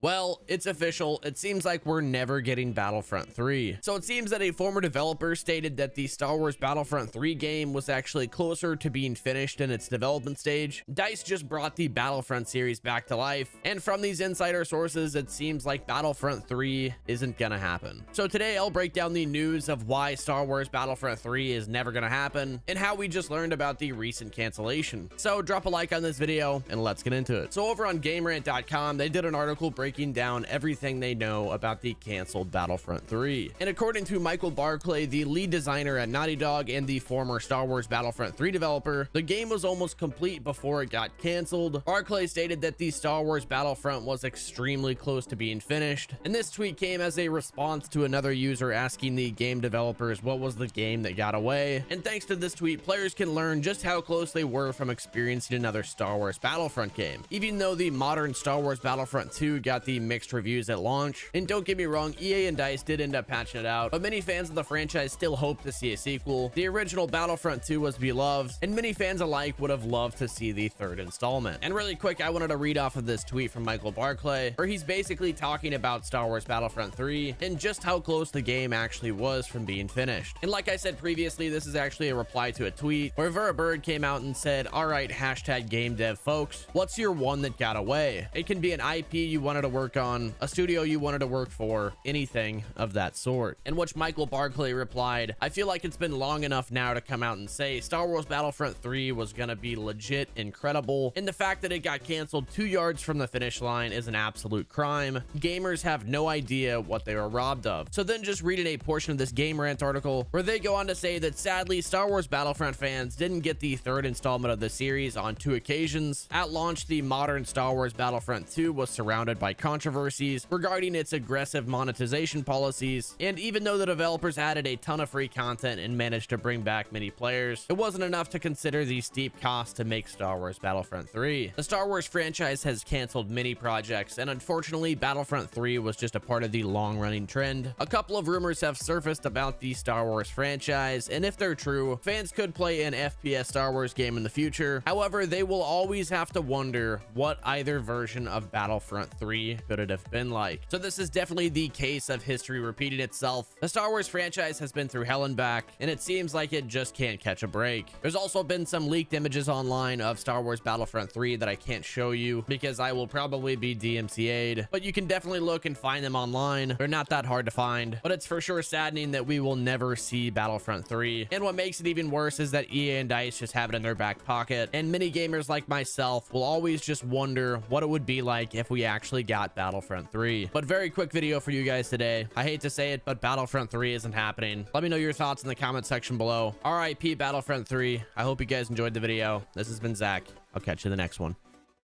Well, it's official. It seems like we're never getting Battlefront 3. So it seems that a former developer stated that the Star Wars Battlefront 3 game was actually closer to being finished in its development stage. DICE just brought the Battlefront series back to life, and from these insider sources, it seems like Battlefront 3 isn't gonna happen. So today I'll break down the news of why Star Wars Battlefront 3 is never gonna happen, and how we just learned about the recent cancellation. So drop a like on this video, and let's get into it. So over on GameRant.com, they did an article breaking down everything they know about the canceled Battlefront 3. And according to Michael Barclay, the lead designer at Naughty Dog and the former Star Wars Battlefront 3 developer, the game was almost complete before it got canceled. Barclay stated that the Star Wars Battlefront was extremely close to being finished, and this tweet came as a response to another user asking the game developers what was the game that got away. And thanks to this tweet, players can learn just how close they were from experiencing another Star Wars Battlefront game, even though the modern Star Wars Battlefront 2 got the mixed reviews at launch. And don't get me wrong, EA and DICE did end up patching it out, but many fans of the franchise still hope to see a sequel. The original Battlefront 2 was beloved, and many fans alike would have loved to see the third installment. And really quick, I wanted to read off of this tweet from Michael Barclay, where he's basically talking about Star Wars Battlefront 3 and just how close the game actually was from being finished. And like I said previously, this is actually a reply to a tweet where Vera Bird came out and said, "All right, hashtag game dev folks, what's your one that got away? It can be an IP you wanted to work on, a studio you wanted to work for, anything of that sort." In which Michael Barclay replied, "I feel like it's been long enough now to come out and say Star Wars Battlefront 3 was gonna be legit incredible, and the fact that it got canceled 2 yards from the finish line is an absolute crime. Gamers have no idea what they were robbed of." So then just reading a portion of this Game Rant article where they go on to say that sadly Star Wars Battlefront fans didn't get the third installment of the series on 2 occasions. At launch, the modern Star Wars Battlefront 2 was surrounded by controversies regarding its aggressive monetization policies, and even though the developers added a ton of free content and managed to bring back many players, it wasn't enough to consider the steep cost to make Star Wars Battlefront 3. The Star Wars franchise has canceled many projects, and unfortunately Battlefront 3 was just a part of the long-running trend. A couple of rumors have surfaced about the Star Wars franchise, and if they're true, fans could play an FPS Star Wars game in the future. However, they will always have to wonder what either version of Battlefront 3 could it have been like. So this is definitely the case of history repeating itself. The Star Wars franchise has been through hell and back, and it seems like it just can't catch a break. There's also been some leaked images online of Star Wars Battlefront 3 that I can't show you because I will probably be DMCA'd, but you can definitely look and find them online. They're not that hard to find, but it's for sure saddening that we will never see Battlefront 3. And what makes it even worse is that EA and DICE just have it in their back pocket, and many gamers like myself will always just wonder what it would be like if we actually got Battlefront 3. But very quick video for you guys today. I hate to say it, but Battlefront 3 isn't happening. Let me know your thoughts in the comment section below. RIP Battlefront 3. I hope you guys enjoyed the video. This has been Zach. I'll catch you in the next one.